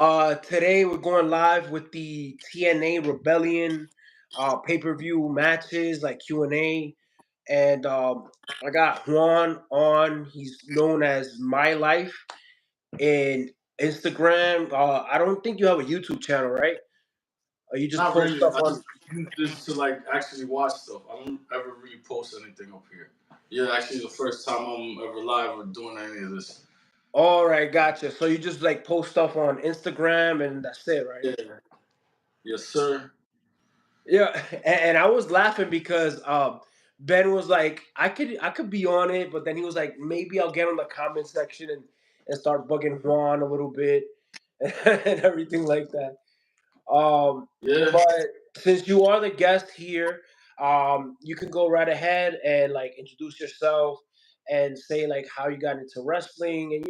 Today we're going live with the TNA Rebellion pay-per-view matches, like Q&A. And I got Juan on. He's known as My Life in Instagram. I don't think you have a YouTube channel, right? Or you just Not post really. stuff I on. just use this to like actually watch stuff. I don't ever really post anything up here. You're actually the first time I'm ever live or doing any of this. All right, gotcha. So you just like post stuff on Instagram and that's it, right? Yeah. Yes, sir. Yeah, and I was laughing because Ben was like, I could be on it, but then he was like, maybe I'll get on the comment section and start bugging Juan a little bit and everything like that. Yeah. But since you are the guest here, you can go right ahead and like introduce yourself and say like how you got into wrestling and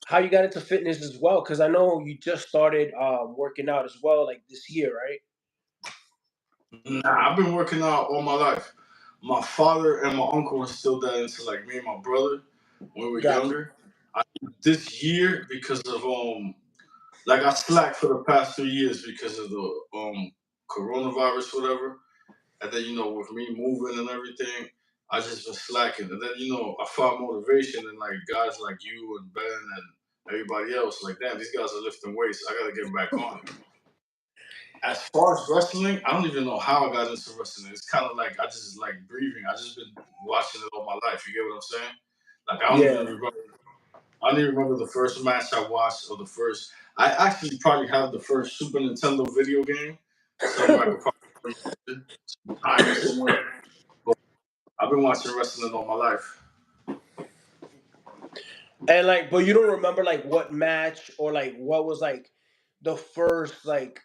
how you got into fitness as well. Because I know you just started working out as well, like this year, right? Nah, I've been working out all my life. My father and my uncle were still that into like me and my brother when we were Gotcha. younger. This year because of like I slacked for the past 3 years because of the coronavirus, whatever. And then, with me moving and everything, I just been slacking. And then, I found motivation in like guys like you and Ben and everybody else. Like, damn, these guys are lifting weights. I gotta get back on it. As far as wrestling, I don't even know how I got into wrestling. It's kind of like I just like breathing. I just been watching it all my life. You get what I'm saying? Like I don't Yeah. even remember. I don't even remember the first match I watched or the first. I actually probably have the first Super Nintendo video game somewhere. I could probably hide it somewhere. But I've been watching wrestling all my life. And like, but you don't remember like what match or like what was like the first like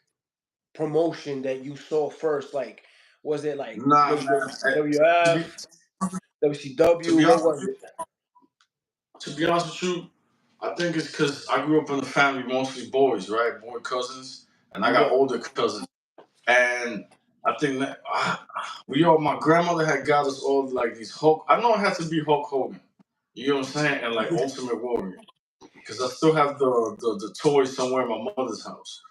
promotion that you saw first? Like, was it like Nah, man. To be WWF, to WCW? be What honest was with it? to be honest with you, I think it's because I grew up in a family mostly boys, right? Boy cousins, and I got Yeah. older cousins, and I think that my grandmother had got us all like these Hulk. I know it had to be Hulk Hogan, you know what I'm saying, and like Ultimate Warrior, because I still have the toys somewhere in my mother's house.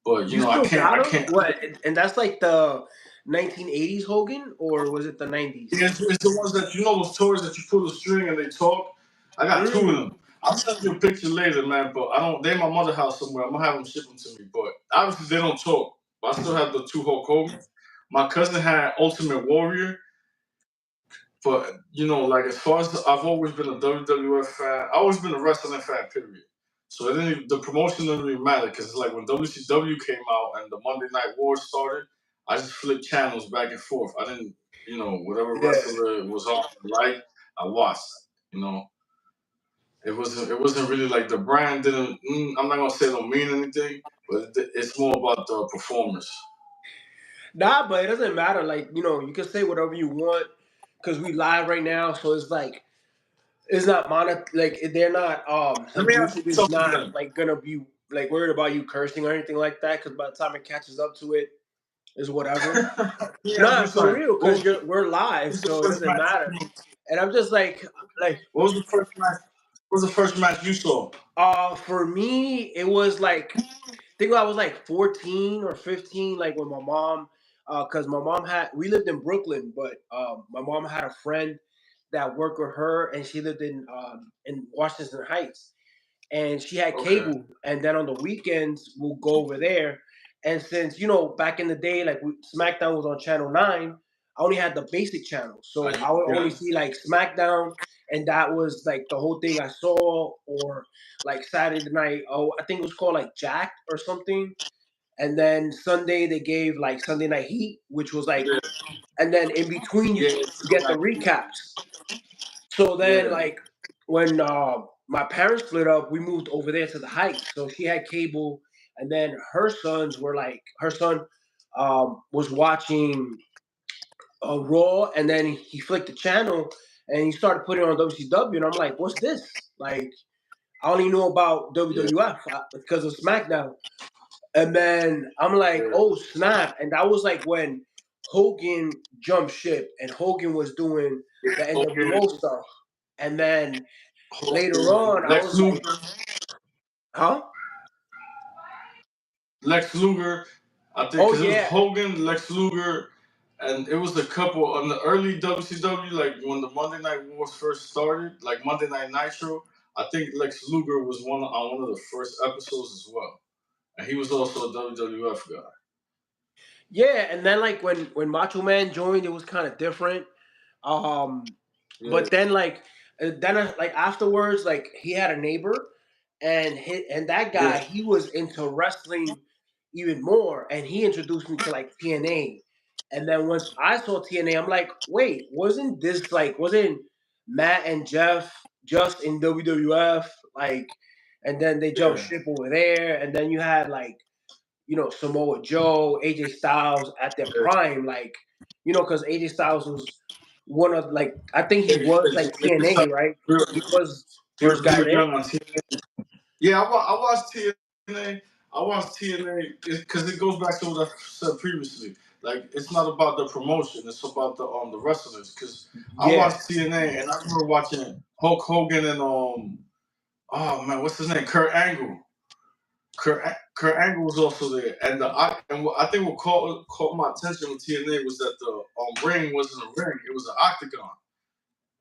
But You I still can't, got I them? can't. What? And that's like the 1980s Hogan, or was it the 90s? It's the ones that those toys that you pull the string and they talk. I got two of Mm. them. I'll send you a picture later, man. But I don't. They're in my mother's house somewhere. I'm gonna have them ship them to me. But obviously they don't talk. But I still have the two Hulk Hogan. My cousin had Ultimate Warrior. But like as far as I've always been a WWF fan. I've always been a wrestling fan. Period. So the promotion didn't really matter because it's like when WCW came out and the Monday Night Wars started, I just flipped channels back and forth. I didn't, whatever Yeah. wrestler was on right, I watched. You know, it wasn't really like the brand didn't. I'm not gonna say it don't mean anything, but it's more about the performers. Nah, but it doesn't matter. Like, you can say whatever you want because we live right now. So it's like, it's not like they're not Let like me ask you YouTube is something not then. like gonna be like worried about you cursing or anything like that because by the time it catches up to it is whatever. Let me ask you Nah, for something. real, What because was, we're what live, was the so it first doesn't match? matter. And I'm just like What was the first match? What was the first match you saw? for me it was like I think I was like 14 or 15, like when my mom because my mom had we lived in Brooklyn, but my mom had a friend that worked with her and she lived in Washington Heights. And she had Okay. cable. And then on the weekends, we'll go over there. And since back in the day, like SmackDown was on Channel 9, I only had the basic channel, so I would only Yeah. see like SmackDown, and that was like the whole thing I saw. Or like Saturday night, oh, I think it was called like Jack or something. And then Sunday they gave like Sunday Night Heat, which was like, Yeah. and then in between Yeah. you get the recaps. So then, Yeah. like, when my parents split up, we moved over there to the Heights. So she had cable, and then her son was watching Raw, and then he flicked the channel and he started putting on WCW, and I'm like, "What's this?" Like, I only knew about Yeah. WWF because of SmackDown, and then I'm like, Yeah. "Oh snap!" And that was like when Hogan jumped ship, and Hogan was doing Yeah. the Okay. NWO stuff, and then later Okay. on, I Lex was like, Luger. huh? Lex Luger. I think Oh because it was yeah, Hogan, Lex Luger, and it was a couple on the early WCW, like when the Monday Night Wars first started, like Monday Night Nitro. I think Lex Luger was on one of the first episodes as well, and he was also a WWF guy. yeah. And then like when Macho Man joined, it was kind of different. Um, Yeah, but then like afterwards, like he had a neighbor, and that guy yeah, he was into wrestling even more, and he introduced me to like TNA. And then once I saw TNA, I'm like, wait, wasn't Matt and Jeff just in WWF? Like, and then they jumped yeah, ship over there, and then you had like Samoa Joe, AJ Styles at their yeah. prime, like because AJ Styles was one of like I think he was like He was TNA, right? He was he was first guy real there. young on TNA. Yeah, I watched TNA. I watched TNA because it goes back to what I said previously. Like it's not about the promotion; it's about the wrestlers. Because I Yeah. watched TNA and I remember watching Hulk Hogan and oh man, what's his name? Kurt Angle. Kurt Angle was also there, and I think what caught my attention with TNA was that the ring wasn't a ring; it was an octagon.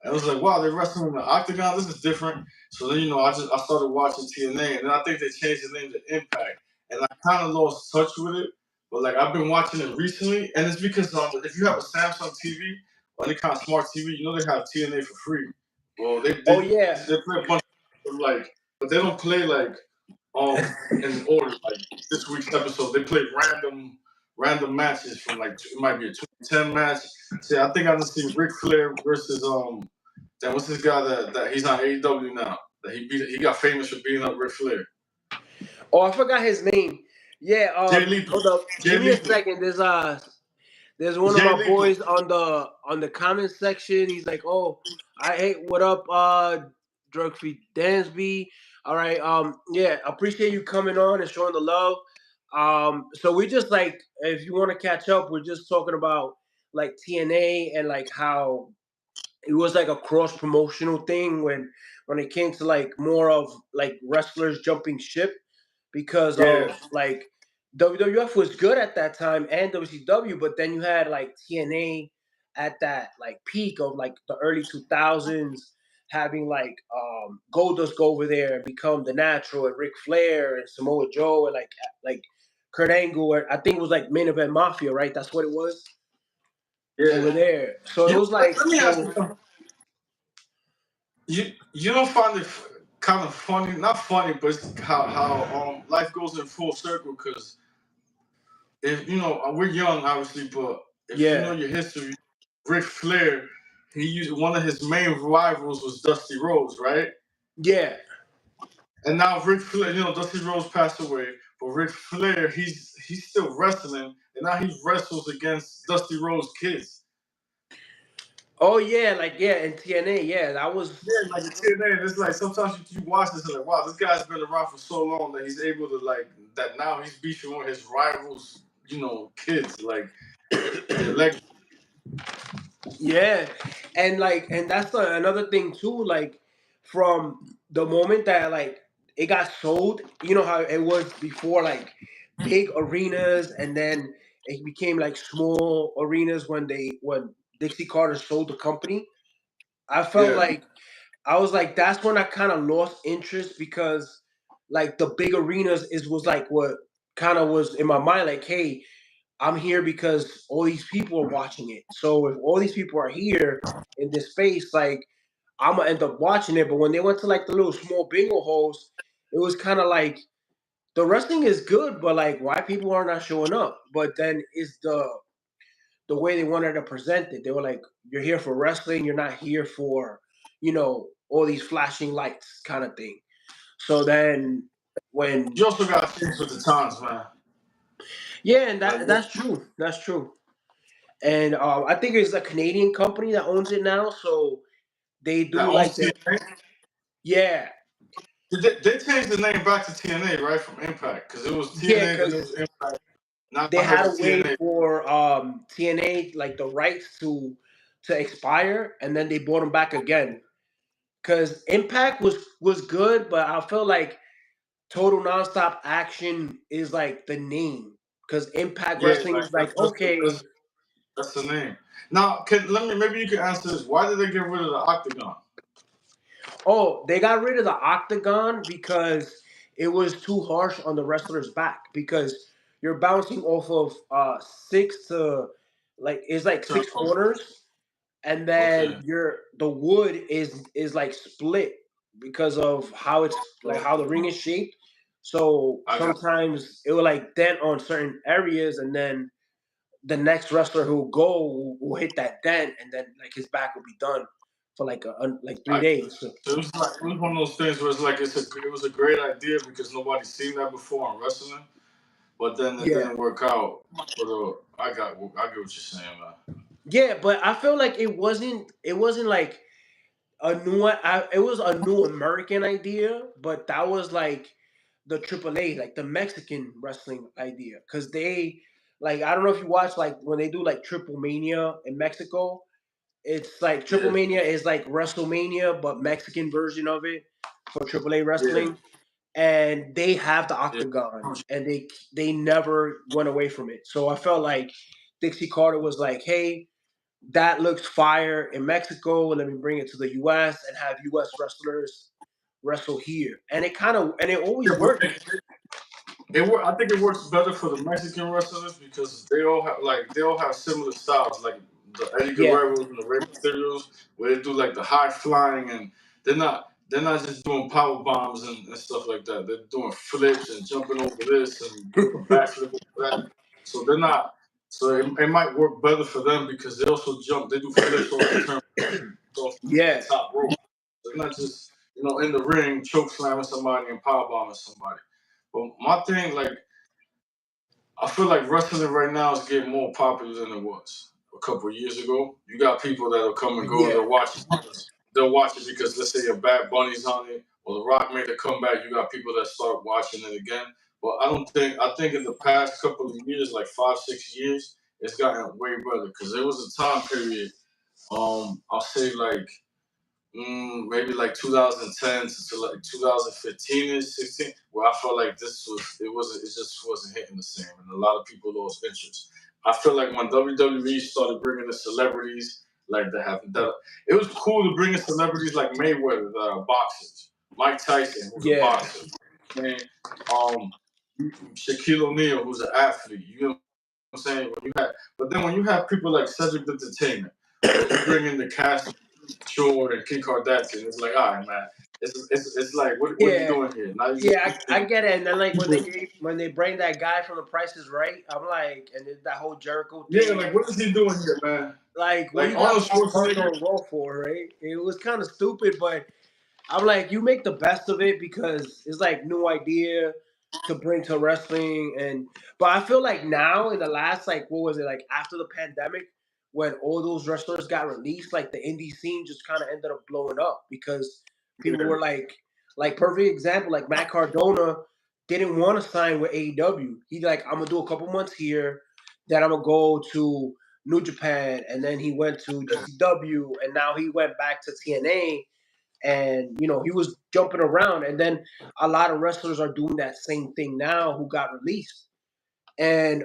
And I was like, wow, they're wrestling in the octagon. This is different. So then, I started watching TNA, and then I think they changed the name to Impact, and I kind of lost touch with it. But like I've been watching it recently, and it's because if you have a Samsung TV or any kind of smart TV, they have TNA for free. Well, Oh yeah. they play a bunch of like, but they don't play like in order like this week's episode. They play random matches from like it might be a 2010 match. See, I think I just seen Ric Flair versus then what's this guy that he's on AEW now? That he got famous for beating up Ric Flair. Oh, I forgot his name. Yeah. Jay Lethal. Hold up. Jay Give me a Lethal. second. There's one of Jay my Lethal. boys on the comment section. He's like, "Oh, I hate what up, drug free Dansby. All right, yeah, appreciate you coming on and showing the love. So we just like, if you want to catch up, we're just talking about like TNA and like how it was like a cross promotional thing when it came to like more of like wrestlers jumping ship because Yeah. of like WWF was good at that time and WCW, but then you had like TNA at that like peak of like the early 2000s having like Goldust go over there and become the Natural and Ric Flair and Samoa Joe and like Kurt Angle, or I think it was like Main Event Mafia, right? That's what it was over Yeah. there. So it was like Let me ask you so something. You don't find it kind of funny? Not funny, but it's how life goes in full circle. Because if we're young, obviously, but if you know yeah. your history, Ric Flair, he used one of his main rivals was Dusty Rhodes, right? Yeah. And now Ric Flair, Dusty Rhodes passed away, but Ric Flair, he's still wrestling, and now he wrestles against Dusty Rhodes' kids. Oh yeah, like yeah, in TNA, yeah, that was Yeah, like the TNA, it's like sometimes you watch this and like, wow, this guy's been around for so long that he's able to like that now he's beefing with his rivals, kids. Like the leg. yeah, and that's another thing too. Like from the moment that like it got sold, you know how it was before, like big arenas, and then it became like small arenas when Dixie Carter sold the company. I felt Yeah, like I was like that's when I kind of lost interest because like the big arenas is was like what kind of was in my mind like, hey, I'm here because all these people are watching it. So if all these people are here in this space, like I'm gonna end up watching it. But when they went to like the little small bingo holes, it was kind of like the wrestling is good, but like why people are not showing up? But then it's the way they wanted to present it. They were like, "You're here for wrestling. You're not here for all these flashing lights kind of thing." So then when you also got to change with the times, man. yeah, and Like that's true. That's true. And I think it's a Canadian company that owns it now. So they that do owns like their TNA. yeah, They changed the name back to TNA, right, from Impact, because it was yeah, TNA, then it because was Impact. Now they I heard had to it's wait TNA. for TNA like the rights to expire, and then they bought them back again. Because Impact was good, but I felt like Total Nonstop Action is like the name because Impact Yeah, Wrestling like is like okay. that's the name. Now, maybe you can answer this. Why did they get rid of the octagon? Oh, they got rid of the octagon because it was too harsh on the wrestler's back because you're bouncing off of six to like it's like six Turnbuckle. corners and Okay. then the wood is like split because of how it's like how the ring is shaped. So I got. sometimes it will like dent on certain areas and then the next wrestler who will go will hit that dent and then like his back will be done for like I, 3 days. So, it was one of those things where it's like it was a great idea because nobody's seen that before in wrestling, but then it yeah. didn't work out. I get what you're saying, man. Yeah, but I feel like it wasn't like it was a new American idea, but that was like the AAA, like the Mexican wrestling idea, because they like I don't know if you watch like when they do like Triple Mania in Mexico, it's like Triple Yeah, Mania is like WrestleMania but Mexican version of it for AAA yeah, wrestling, and they have the yeah. octagon, and they never went away from it. So I felt like Dixie Carter was like, hey, that looks fire in Mexico. Let me bring it to the U.S. and have U.S. wrestlers wrestle here. And it Yeah, always but worked. I think it works better for the Mexican wrestlers because they all have similar styles, like the Eddie Yeah, Guerreros and the Rey Mysterios, where they do like the high flying and they're not just doing power bombs and stuff like that. They're doing flips and jumping over this and doing a backflip over that. So they're not. So it might work better for them because they also jump. They do flips off the turn, off the yeah, top rope. They're not just in the ring choke slamming somebody and power bombing somebody. But my thing, like, I feel like wrestling right now is getting more popular than it was a couple of years ago. You got people that'll come and go. yeah, They'll watch it because let's say a Bad Bunny's on it or The Rock made a comeback. You got people that start watching it again. But I don't think. I think in the past couple of years, like 5, 6 years, it's gotten way better because there was a time period. I'll say like maybe like 2010 to like 2015 and 16, where I felt like it just wasn't hitting the same, and a lot of people lost interest. I feel like when WWE started bringing the celebrities like that, it was cool to bring in celebrities like Mayweather, that are boxers, Mike Tyson, who's a yeah, boxer, man, um, Shaquille O'Neal, who's an athlete. You know what I'm saying? But then when you have people like Cedric the Entertainer, or you bring in the cast Short and Kim Kardashian. It's like, all right, man. It's like, what are you yeah, doing here? Now you yeah. just I get it. And then like people. when they bring that guy from The Price is Right, I'm like, and then that whole Jericho Yeah, thing. like what is he doing here, man? Like, what Like you got Arnold Paul Hart Schwarzenegger. on Raw for, right? It was kind of stupid, but I'm like, you make the best of it because it's like new idea to bring to wrestling, but I feel like now in the last like what was it like after the pandemic when all those wrestlers got released, like the indie scene just kind of ended up blowing up because people Yeah, were like perfect example like Matt Cardona didn't want to sign with AEW. He like I'm gonna do a couple months here, then I'm gonna go to New Japan, and then he went to GCW, and now he went back to TNA, and he was jumping around, and then a lot of wrestlers are doing that same thing now who got released, and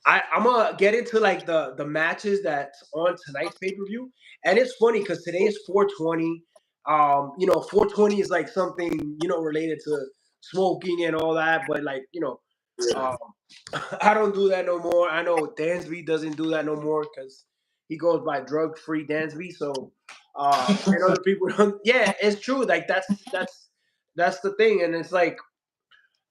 I'm gonna get into like the matches that's on tonight's pay-per-view, and it's funny because today is 420. 420 is like something related to smoking and all that, but like yeah, um, I don't do that no more. I know Dansby doesn't do that no more because he goes by drug-free Dansby. So, and other people don't. Yeah, it's true. Like that's the thing, and it's like,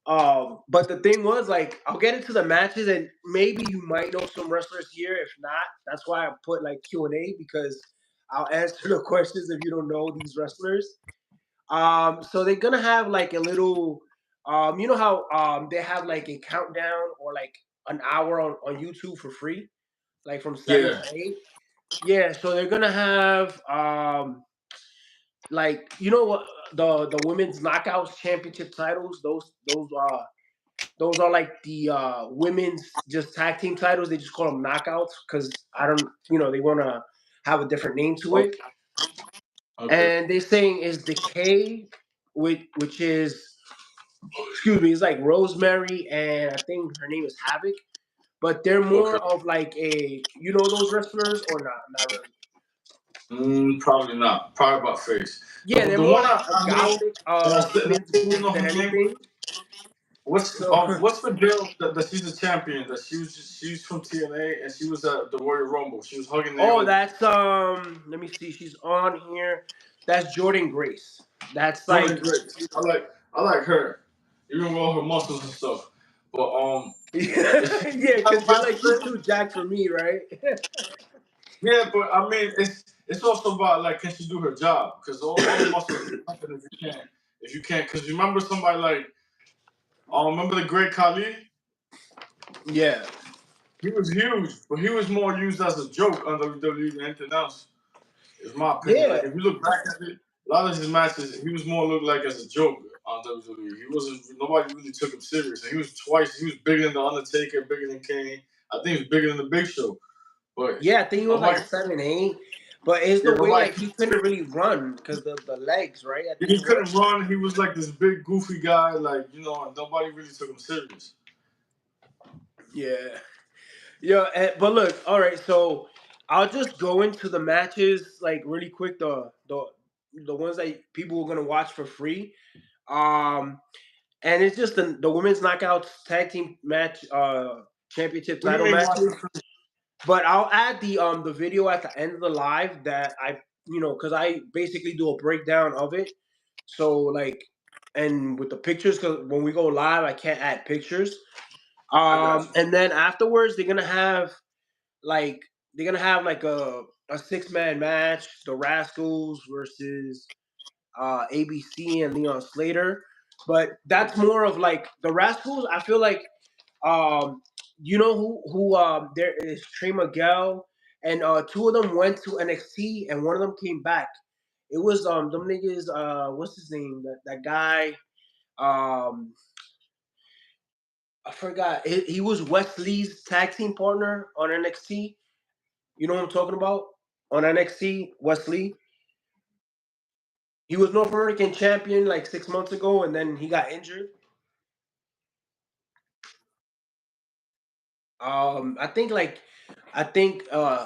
but the thing was like, I'll get into the matches, and maybe you might know some wrestlers here. If not, that's why I put like Q&A because I'll answer the questions if you don't know these wrestlers. So they're gonna have like a little, you know how they have like a countdown or like an hour on YouTube for free, like from seven yeah, to eight. Yeah, so they're gonna have like what the women's knockouts championship titles. Those are like the women's just tag team titles. They just call them knockouts because I don't they want to have a different name to it. okay, okay, And they're saying is Decay, which is excuse me, it's like Rosemary and I think her name is Havoc. But they're Okay. more of like those wrestlers or not really. Probably not. Probably about face. Yeah, they're The more one of a I know gothic that women's I still group know than her name. anything. So What's the girl that she's the champion? That she's from TNA and she was at the Royal Rumble. She was hugging oh, Naomi. that's let me see, she's on here. That's Jordan Grace. That's Jordan like Grace. I like her, even with all her muscles and stuff. But is she yeah, title because you're match like she's already? too jacked for me, right? Yeah, but I mean, it's also about like can she do her job? Because all the muscles happen if you can't. Because remember somebody like remember the Great Khali? Yeah, He was huge, but he was more used as a joke on WWE than anything else. Is my opinion. yeah, Like if you look back at it, a lot of his matches, he was more looked like as a joke on WWE. He wasn't. Nobody really took him serious. And he was twice. He was bigger than the Undertaker, bigger than Kane. I think he was bigger than the Big Show. But yeah. I think he was like nobody. 7'8", but it's Yeah, the way nobody. like he couldn't really run because the legs, right? I think He it was. couldn't run. He was like this big goofy guy. Like and nobody really took him serious. Yeah. Yeah, but look, all right. So I'll just go into the matches like really quick. The ones that people are gonna watch for free. Um, and it's just the women's knockouts tag team match, championship What do you title mean watch matches. the free? But I'll add the video at the end of the live that I because I basically do a breakdown of it. So like, and with the pictures, because when we go live, I can't add pictures. I got you. And then afterwards, like they're gonna have like a 6-man match, the Rascals versus ABC and Leon Slater. But that's more of like the Rascals. I feel like um who there is Trey Miguel and two of them went to NXT and one of them came back. It was them niggas what's his name, that guy, um I forgot. He was Wesley's tag team partner on NXT. You know what I'm talking about? On NXT, Wesley. He was North American champion like 6 months ago, and then he got injured. I think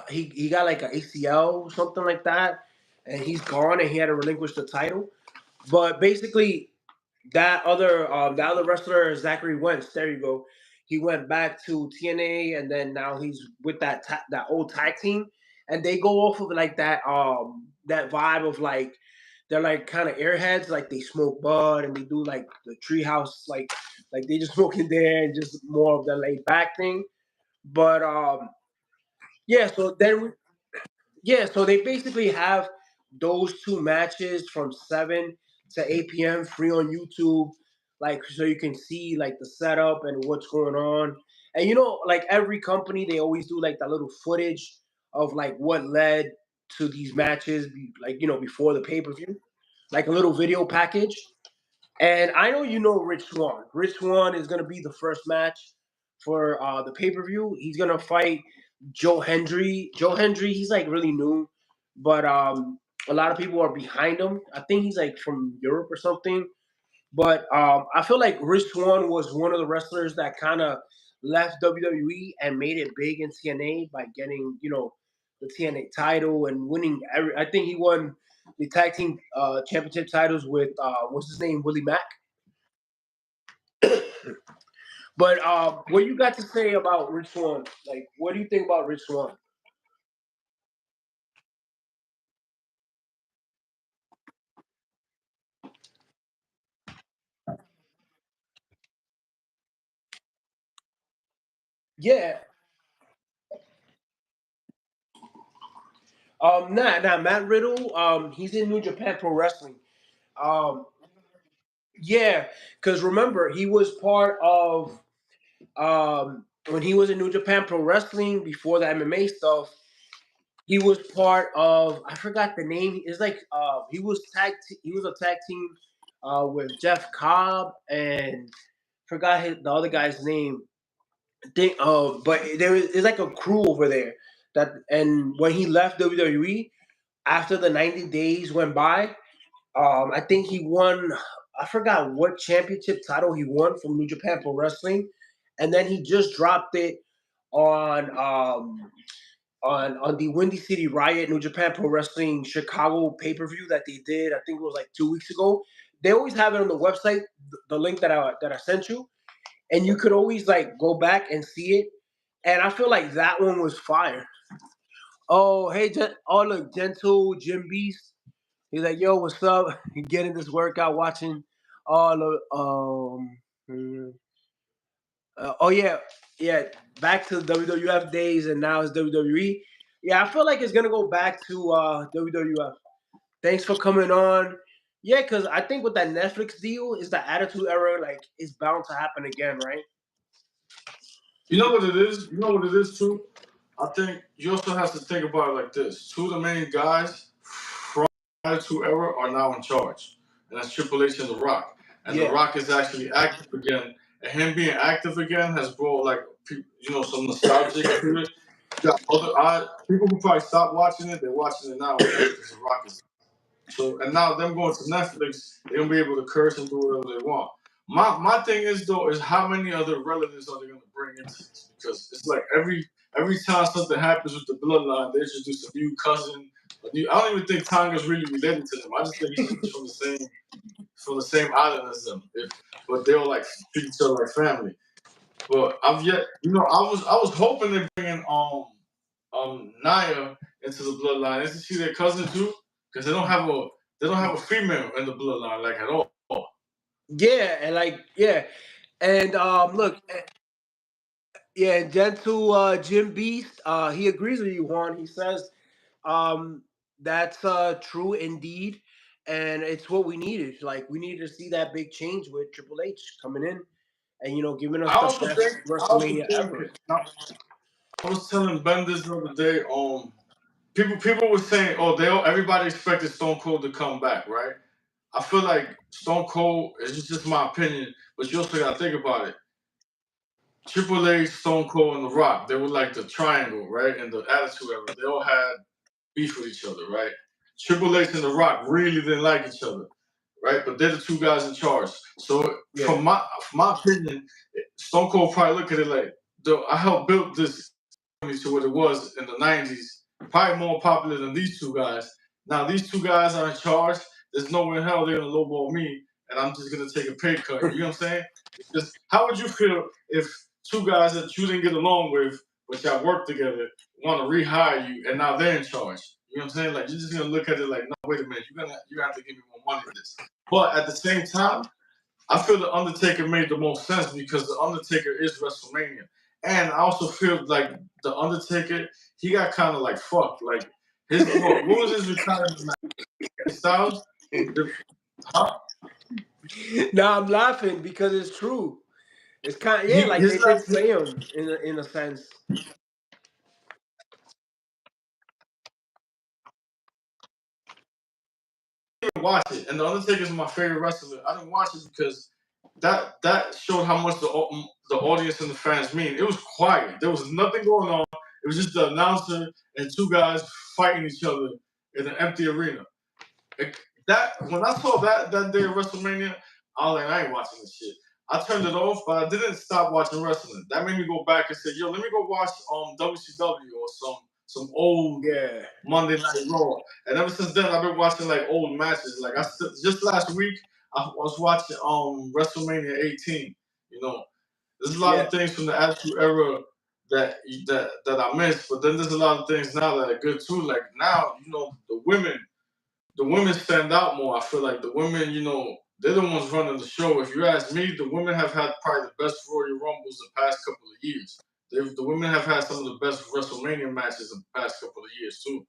he got like an ACL something like that, and he's gone, and he had to relinquish the title. But basically, that other wrestler Zachary Wentz, there you go. He went back to TNA, and then now he's with that old tag team, and they go off of like that vibe of like they're like kind of airheads, like they smoke bud and they do like the treehouse, like they just smoke in there and just more of the laid back thing. But yeah, so they basically have those two matches from 7 to 8 p.m. free on YouTube, like so you can see like the setup and what's going on. And like every company, they always do like that little footage of like what led to these matches, like before the pay per view, like a little video package. And I know Rich Swan. Rich Swan is gonna be the first match for the pay per view. He's gonna fight Joe Hendry. Joe Hendry, he's like really new, but a lot of people are behind him. I think he's like from Europe or something. But I feel like Rich Swan was one of the wrestlers that kind of left WWE and made it big in TNA by getting the TNA title and winning. I think he won the tag team championship titles with what's his name, Willie Mack. But what you got to say about Rich Swan? Like, what do you think about Rich Swan? Yeah, nah, Matt Riddle. He's in New Japan Pro Wrestling. Um, yeah, because remember he was part of when he was in New Japan Pro Wrestling before the MMA stuff. He was part of, I forgot the name. It's like he was a tag team with Jeff Cobb and forgot the other guy's name. Think but it's like a crew over there that, and when he left WWE after the 90 days went by, I think he won I forgot what championship title he won from New Japan Pro Wrestling, and then he just dropped it on on the Windy City Riot New Japan Pro Wrestling Chicago pay per view that they did. I think it was like 2 weeks ago. They always have it on the website, the link that I sent you, and you could always like go back and see it. And I feel like that one was fire. Oh, hey, oh look, Gentle Jim Beast. He's like, yo, what's up? Getting this workout, watching all of oh yeah, yeah. Back to the WWF days, and now it's WWE. Yeah, I feel like it's gonna go back to WWF. Thanks for coming on. Yeah, because I think with that Netflix deal, is the Attitude Era like it's bound to happen again, right? You know what it is? You know what it is too? I think you also have to think about it like this. Two of the main guys from Attitude Era are now in charge. And that's Triple H and The Rock. And The Yeah. Rock is actually active again. And him being active again has brought like some nostalgia to it. You got people who probably stopped watching it, they're watching it now again because The Rock is. So and now them going to Netflix, they're gonna be able to curse and do whatever they want. My thing is though is how many other relatives are they gonna bring into this? Because it's like every time something happens with the bloodline, they introduce a new cousin. I don't even think Tonga's really related to them. I just think he's just from the same island as them. But they'll like treat each other like family. But I've yet, I was hoping they bring in Naya into the bloodline. Isn't she their cousin too? Because they don't have a female in the bloodline like at all. Yeah, and like yeah, and look, yeah, and Gentle Jim Beast, he agrees with you, Juan. He says um that's true indeed, and it's what we needed. Like we needed to see that big change with Triple H coming in and giving us I the also best think WrestleMania ever. I was telling Ben this the other day. People were saying, oh, everybody expected Stone Cold to come back, right? I feel like Stone Cold is just my opinion, but you also gotta think about it. Triple H, Stone Cold, and The Rock, they were like the triangle, right? In the Attitude Era, they all had beef with each other, right? Triple H and The Rock really didn't like each other, right? But they're the two guys in charge. So Yeah, from my opinion, Stone Cold probably look at it like, I helped build this company to what it was in the '90s, probably more popular than these two guys. Now these two guys are in charge. There's no way in hell they're gonna lowball me, and I'm just gonna take a pay cut. You know what I'm saying? Because how would you feel if two guys that you didn't get along with, but y'all work together, want to rehire you, and now they're in charge? You know what I'm saying? Like you're just gonna look at it like, no, wait a minute, you're gonna have to give me more money for this. But at the same time, I feel the Undertaker made the most sense because the Undertaker is WrestleMania, and I also feel like the Undertaker he got kind of like fucked. Like what was his retirement match? Styles? Huh? no, I'm laughing because it's true. It's kind of like they His did last play him in a sense. watch it, and the Undertaker is my favorite wrestler. I didn't watch it because that showed how much the audience and the fans mean. It was quiet. There was nothing going on. It was just the announcer and two guys fighting each other in an empty arena. That when I saw that day of WrestleMania, I was like, I ain't watching this shit. I turned it off, but I didn't stop watching wrestling. That made me go back and say, yo, let me go watch WCW or some old Yeah, Monday Night Raw. And ever since then, I've been watching like old matches. Like just last week, I was watching WrestleMania 18. You know, there's a lot yeah. of things from the Attitude Era that I missed, but then there's a lot of things now that are good too. Like now, the women stand out more. I feel like the women, they're the ones running the show. If you ask me, the women have had probably the best Royal Rumbles the past couple of years. The women have had some of the best WrestleMania matches in the past couple of years too.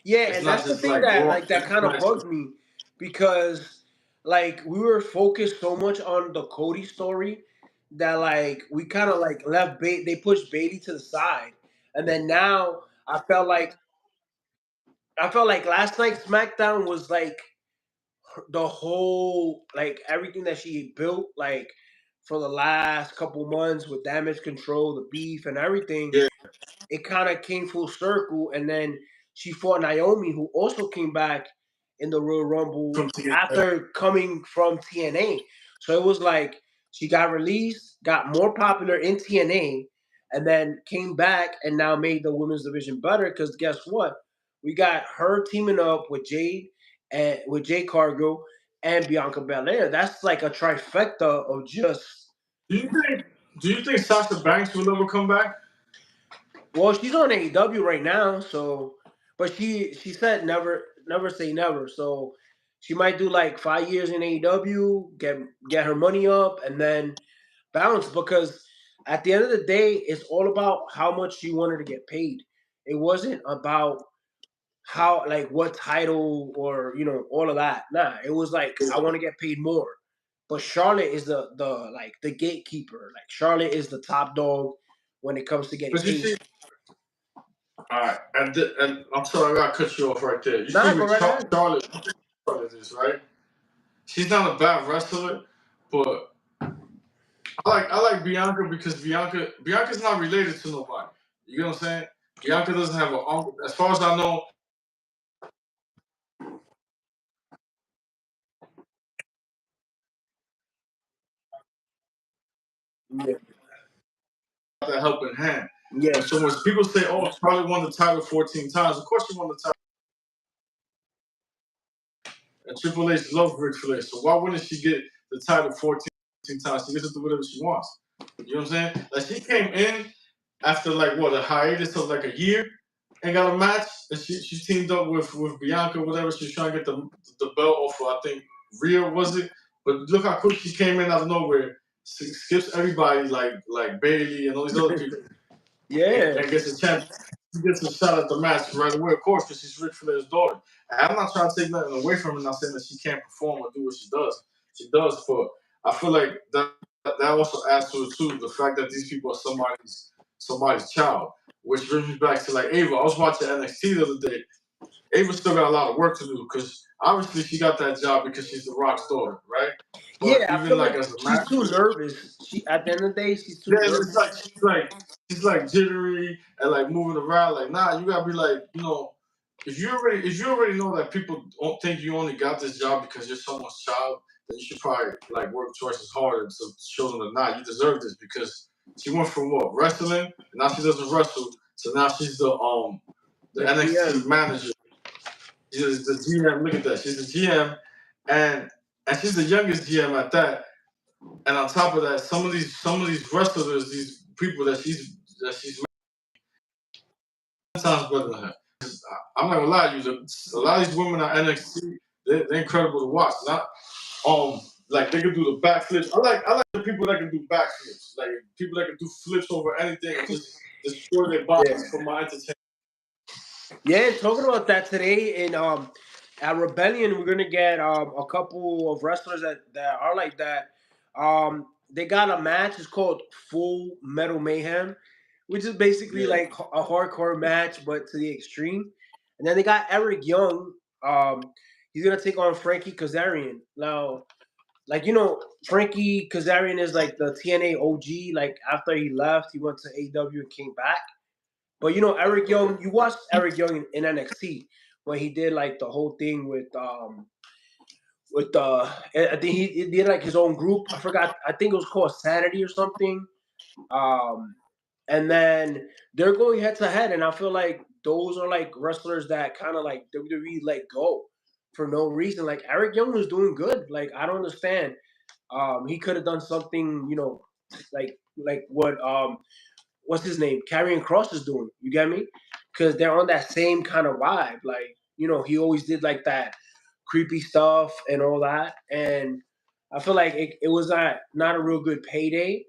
Yeah, It's and not that's the just thing like that Raw. that kind of bugs me because like we were focused so much on the Cody story that like we kind of like left they pushed Bailey to the side, and then now I felt like last night's SmackDown was like the whole like everything that she built like for the last couple months with Damage Control, the beef, and everything. Yeah, It kind of came full circle, and then she fought Naomi, who also came back, in the Royal Rumble From TNA. after coming from TNA. So it was like she got released, got more popular in TNA, and then came back and now made the women's division better. Because guess what? We got her teaming up with Jade and with Jade Cargill and Bianca Belair. That's like a trifecta of just. Do you think Sasha Banks will ever come back? Well, she's on AEW right now, so but she said never say never. So she might do like 5 years in AEW, get her money up, and then bounce. Because at the end of the day, it's all about how much she wanted to get paid. It wasn't about how like what title or all of that. Nah, it was like I want to get paid more. But Charlotte is the like the gatekeeper. Like Charlotte is the top dog when it comes to getting But you paid. see, all right, and I'm sorry, I gotta cut you off right there. You Nah, see go with right ahead. Charlotte is, right? She's not a bad wrestler, but I like Bianca because Bianca's not related to nobody. You know what I'm saying? Bianca doesn't have an uncle. As far as I know, Yeah. that helping hand. Yeah. So when people say, "Oh, Charlotte won the title 14 times," of course she won the title. And Triple H loves Ric Flair, so why wouldn't she get the title 14 times? She gets to do whatever she wants. You know what I'm saying? Like she came in after like what a hiatus of like a year and got a match, and she teamed up with Bianca, whatever. She was trying to get the belt off of, I think, Rhea, was it? But look how quick she came in out of nowhere, skips everybody like Bailey and all these other people. Yeah. And gets a chance. She gets a shot at the match right away, of course, because she's Ric Flair's daughter. And I'm not trying to take nothing away from her, not saying that she can't perform or do what she does. She does, but I feel like that also adds to it too. The fact that these people are somebody's child, which brings me back to like Ava. I was watching NXT the other day. Ava still got a lot of work to do because obviously she got that job because she's the Rock's daughter, right? But Yeah, I even feel like like as a she's too nervous. She at the end of the day, she's too yeah, nervous. she's like jittery and like moving around. Like, nah, you gotta be like, if you already know that people don't think you only got this job because you're someone's child, then you should probably like work twice as hard to show them that nah, you deserve this because she went from what wrestling, and now she doesn't wrestle, so now she's the NXT manager. She's the GM. Look at that, she's the GM, and she's the youngest GM at that. And on top of that, some of these wrestlers, these people that she's 10 times better than her. I'm not gonna lie to you, a lot of these women on NXT, they're incredible to watch. Not like they can do the backflips. I like the people that can do backflips, like people that can do flips over anything and just destroy their bodies for my entertainment. Yeah, talking about that today in at Rebellion, we're gonna get a couple of wrestlers that are like that. They got a match. It's called Full Metal Mayhem, which is basically like a hardcore match, but to the extreme. And then they got Eric Young. He's gonna take on Frankie Kazarian. Now, like Frankie Kazarian is like the TNA OG. Like after he left, he went to AEW and came back. But Eric Young, you watched Eric Young in NXT when he did like the whole thing with I think he did like his own group. I forgot. I think it was called Sanity or something. Um, and then they're going head to head, and I feel like those are like wrestlers that kind of like WWE let go for no reason. Like Eric Young was doing good. Like I don't understand. He could have done something, like what what's his name? Karrion Cross is doing. You get me? Because they're on that same kind of vibe. Like, he always did like that creepy stuff and all that. And I feel like it was not a real good payday.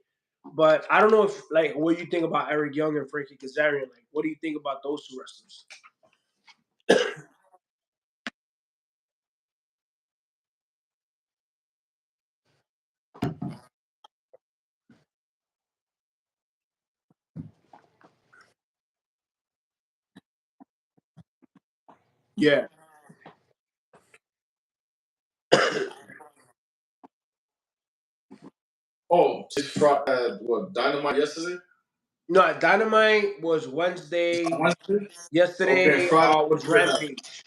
But I don't know if like what you think about Eric Young and Frankie Kazarian. Like, what do you think about those two wrestlers? Yeah. Oh, just what Dynamite yesterday? No, Dynamite was Wednesday. Wednesday? Okay, Yesterday Friday. was Rampage.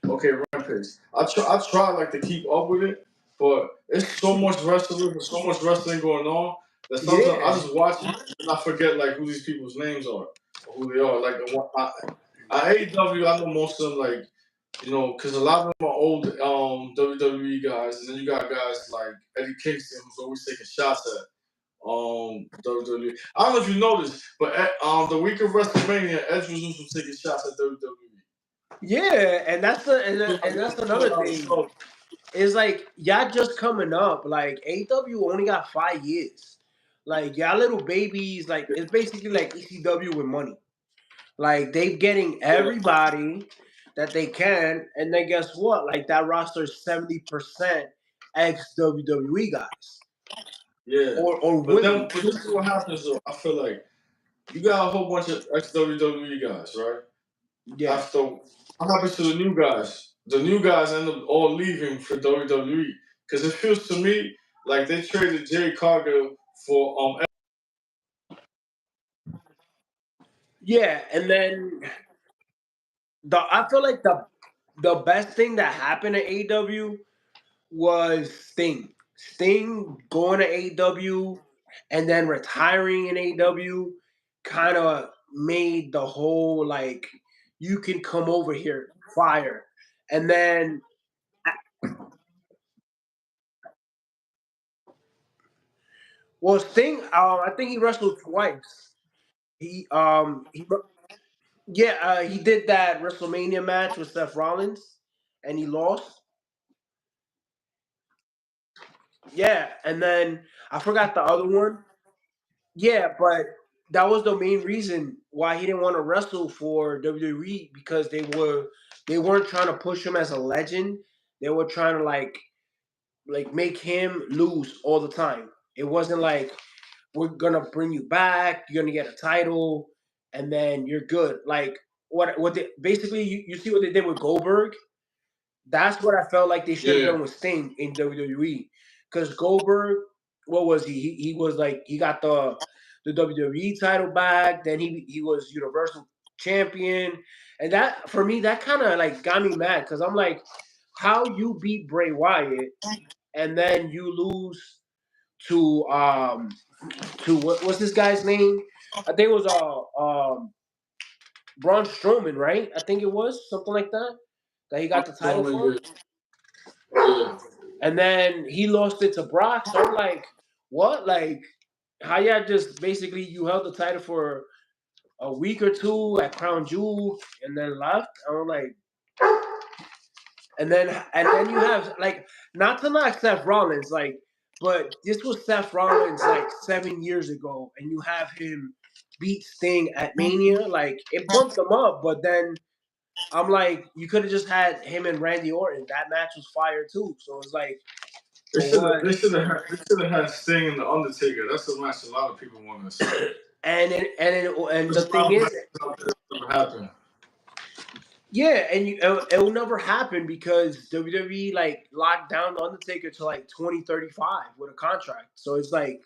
Okay, Rampage. I try like to keep up with it, but it's so much wrestling and so much wrestling going on that sometimes I Yeah, just watch it and I forget like who these people's names are or who they are. Like AEW, I know most of them like because a lot of them are old WWE guys, and then you got guys like Eddie Kingston who's always taking shots at WWE. I don't know if you noticed, but the week of WrestleMania, Edge was also taking shots at WWE. yeah, and that's another thing. It's like y'all just coming up. Like AW only got 5 years. Like y'all little babies. Like it's basically like ECW with money. Like they getting Yeah, everybody that they can, and then guess what? Like that roster is 70% ex WWE guys yeah. or women. But this is what happens though. I feel like you got a whole bunch of ex WWE guys, right? Yeah, After what happens to the new guys? The new guys end up all leaving for WWE because it feels to me like they traded Jay Cargill for yeah, and then I feel like the best thing that happened at AW was Sting. Sting going to AW and then retiring in AW kind of made the whole like you can come over here fire. And then well Sting I think he wrestled twice. He yeah, he did that WrestleMania match with Seth Rollins and he lost. Yeah, and then I forgot the other one. Yeah, but that was the main reason why he didn't want to wrestle for WWE because they weren't trying to push him as a legend. They were trying to like make him lose all the time. It wasn't like we're gonna bring you back, you're gonna get a title, and then you're good. Like what they basically you see what they did with Goldberg. That's what I felt like they should have yeah. done with Sting in WWE. Because Goldberg, what was he? He was like he got the WWE title back. Then he was Universal Champion, and that for me that kind of like got me mad because I'm like, how you beat Bray Wyatt and then you lose to what's this guy's name? I think it was Braun Strowman, right? I think it was something like that that he got the title Strowman, for. yeah. And then he lost it to Brock. So I'm like, what? Like, how y'all just basically you held the title for a week or two at Crown Jewel and then left? I'm like, and then you have like not to knock Seth Rollins, like, but this was Seth Rollins like 7 years ago, and you have him beat Sting at Mania. Like it pumped him up, but then I'm like, you could have just had him and Randy Orton. That match was fire too. So it's like, for what? They should have had Sting and the Undertaker. That's a match a lot of people want to see. And There's the a thing lot of is, matches out there that never happen. yeah, and it will never happen because WWE like locked down the Undertaker to like 2035 with a contract. So it's like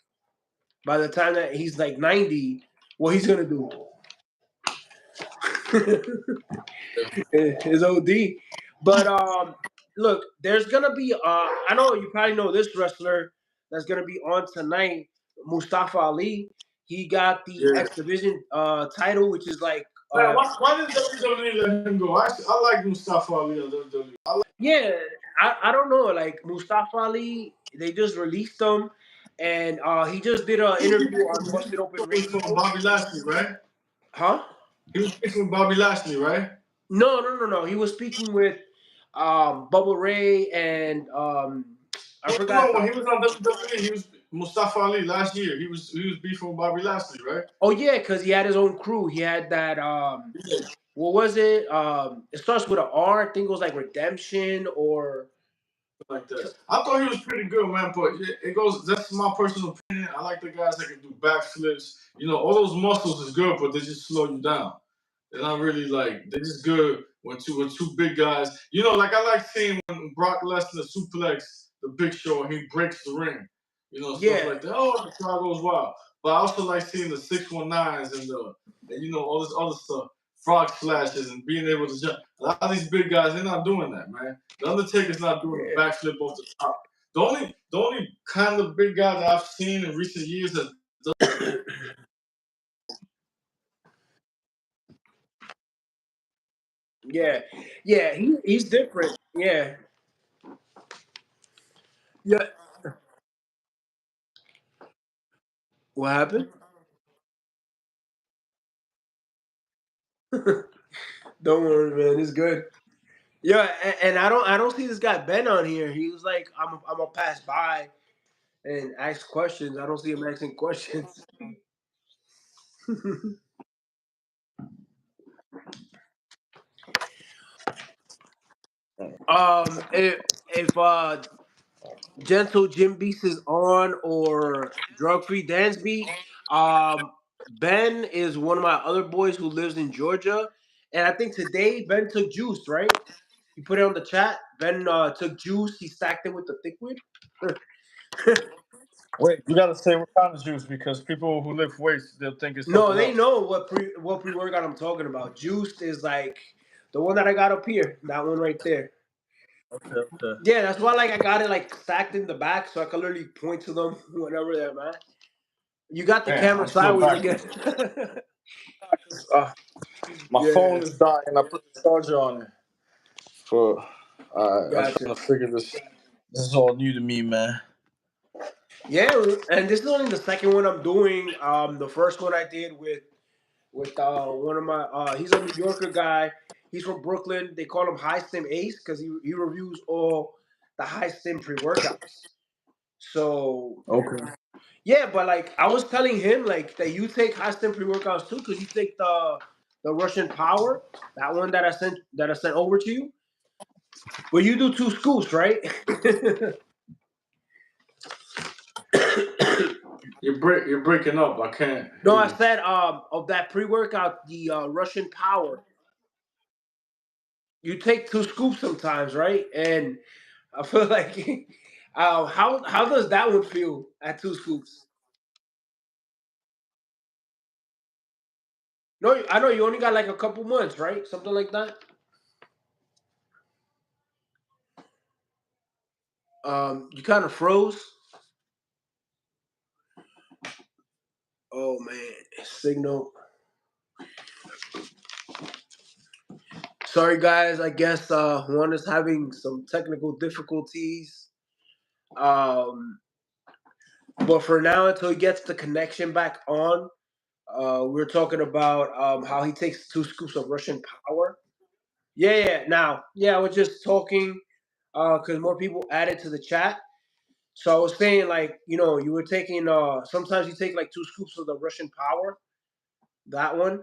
by the time that he's like 90, what he's gonna do is OD. But look, there's gonna be I know you probably know this wrestler that's gonna be on tonight, Mustafa Ali. He got the Yeah. X Division title, which is like Man, why did WWE let him go? I like Mustafa Ali on WWE. yeah, I don't know. Like Mustafa Ali, they just released him, and he just did an He interview on Busted Open was from Radio. Bobby Lashley, right? Huh? He was speaking with Bobby Lashley, right? No. He was speaking with Bubba Ray and I forgot No, when the. he was on WWE, he was Mustafa Ali last year. He was beefing with Bobby Lashley, right? Oh yeah, because he had his own crew. He had that. Yeah. What was it? It starts with an R. I think it was like Redemption or. Like that. I thought he was pretty good, man. But it goes. That's my personal opinion. I like the guys that can do backflips. All those muscles is good, but they just slow you down. They're not really like they're just good when two big guys. Like I like seeing when Brock Lesnar suplex the Big Show and he breaks the ring. Stuff Yeah, like that. Oh, the crowd goes wild. But I also like seeing the 619s and all this other stuff. frog slashes and being able to jump. A lot of these big guys, they're not doing that, man. The Undertaker's not doing a backflip off the top. The only kind of big guy that I've seen in recent years that Yeah, yeah, he's different. Yeah, yeah. What happened? Don't worry, man. It's good. Yeah, and I don't see this guy Ben on here. He was like, I'm gonna pass by and ask questions. I don't see him asking questions. If Gentle Jim Beast is on or Drug Free Dance Beat, Ben is one of my other boys who lives in Georgia, and I think today Ben took juice. Right? He put it on the chat. Ben took juice. He stacked it with the thickwood. wait, you gotta say what kind of juice because people who lift weights they'll think it's No, something they else. know what pre workout I'm talking about. Juiced is like the one that I got up here. That one right there. Okay, okay. Yeah, that's why like I got it like stacked in the back so I can literally point to them whenever they're at. You got the Man, camera I'm still sideways back. again. My phone Yeah, is dying. I put the charger on it. For I'm gotcha. trying to figure this. This is all new to me, man. Yeah, and this is only the second one I'm doing. The first one I did with one of my he's a New Yorker guy. He's from Brooklyn. They call him High Stim Ace because he reviews all the high stim pre workouts. So Okay. yeah, but like I was telling him like that you take high stim pre workouts too because you take the Russian Power, that one that I sent over to you. But you do two scoops, right? You're breaking up. I can't No, hear I you. said of that pre workout, the Russian Power. You take two scoops sometimes, right? And I feel like how does that one feel at two scoops? No, I know you only got like a couple months, right? Something like that. You kind of froze. Oh man, signal. Sorry guys, I guess Juan is having some technical difficulties. Um, but for now, until he gets the connection back on, we're talking about how he takes two scoops of Russian Power. Yeah, yeah. Now, yeah, I was just talking because more people added to the chat. So I was saying, like, you were taking. Sometimes you take like two scoops of the Russian Power. That one,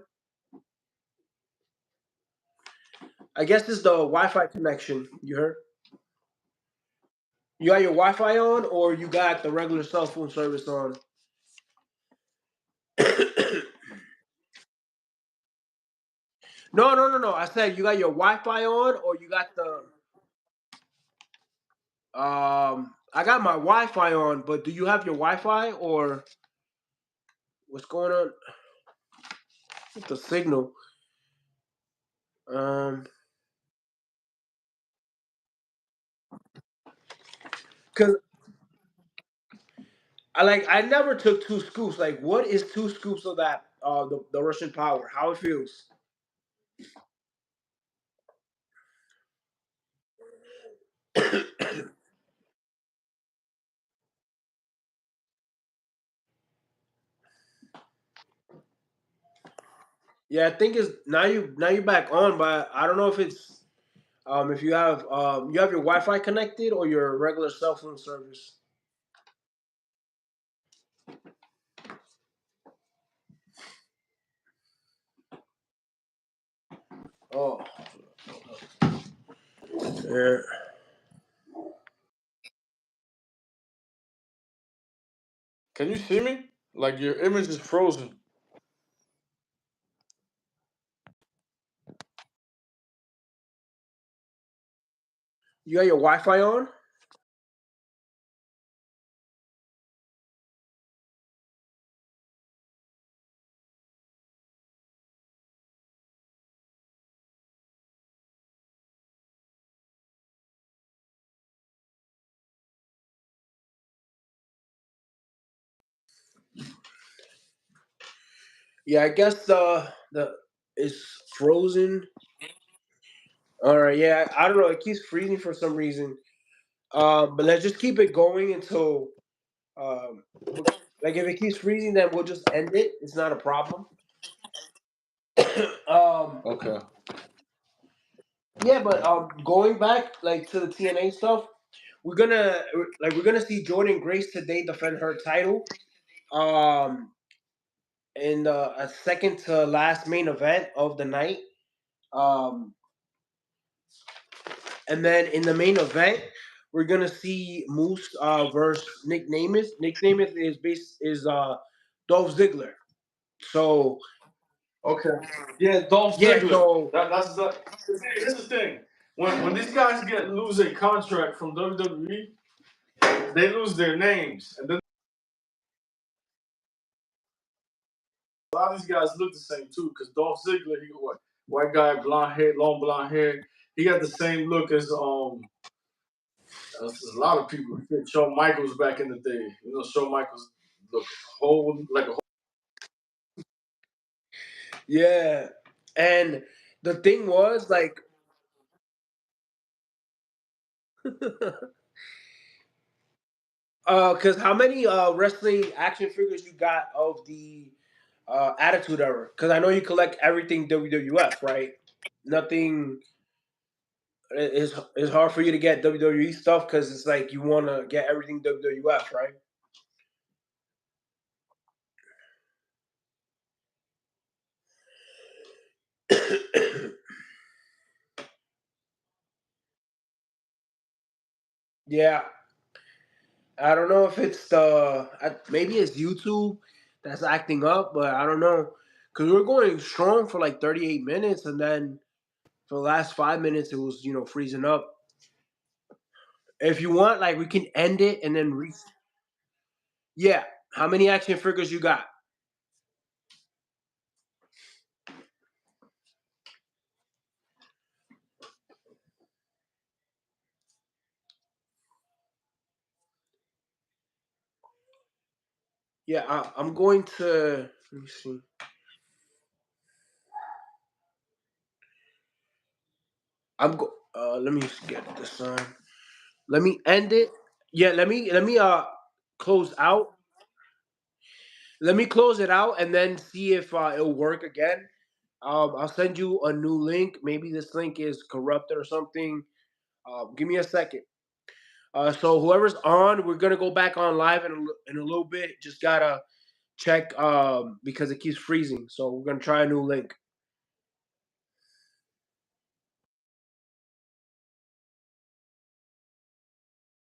I guess, is the Wi-Fi connection. You heard? You got your Wi-Fi on, or you got the regular cell phone service on? No, no, no, no. I said you got your Wi-Fi on, or you got the. I got my Wi-Fi on, but do you have your Wi-Fi or what's going on with the signal? Um, cause I never took two scoops. Like, what is two scoops of that? The Russian Power. How it feels? Yeah, I think it's now you're back on, but I don't know if it's if you have your Wi-Fi connected or your regular cell phone service. Oh, yeah. Can you see me? Like your image is frozen. You got your Wi-Fi on? Yeah, I guess the is frozen. All right, yeah, I don't know. It keeps freezing for some reason. But let's just keep it going until um, like if it keeps freezing, then we'll just end it. It's not a problem. um, Okay. yeah, but going back like to the TNA stuff, we're gonna we're gonna see Jordan Grace today defend her title. Um, in a second to last main event of the night. Um, and then in the main event, we're gonna see Moose versus Nick Nemeth. Nick Nemeth is Dolph Ziggler. So Okay. Yeah, Dolph yeah, Ziggler. so That's the. Here's the thing. When these guys lose a contract from WWE, they lose their names, and then a lot of these guys look the same too. Because Dolph Ziggler, he what white guy, blonde hair, long blonde hair. He got the same look as there's a lot of people. Shawn Michaels back in the day. You know, Shawn Michaels look whole like a whole. yeah, and the thing was like, because how many wrestling action figures you got of the Attitude Era? Because I know you collect everything WWF, right? Nothing. It's hard for you to get WWE stuff because it's like you want to get everything WWF, right? Yeah, I don't know if it's maybe it's YouTube that's acting up, but I don't know because we're going strong for like 38 minutes, and then for the last 5 minutes it was freezing up. If you want, like we can end it and then yeah. How many action figures you got? Yeah, I'm going to let me see. Let me just get this on. Let me end it. Yeah, let me close out. Let me close it out and then see if it'll work again. I'll send you a new link. Maybe this link is corrupted or something. Give me a second. So whoever's on, we're gonna go back on live in a little bit. Just gotta check because it keeps freezing. So we're gonna try a new link.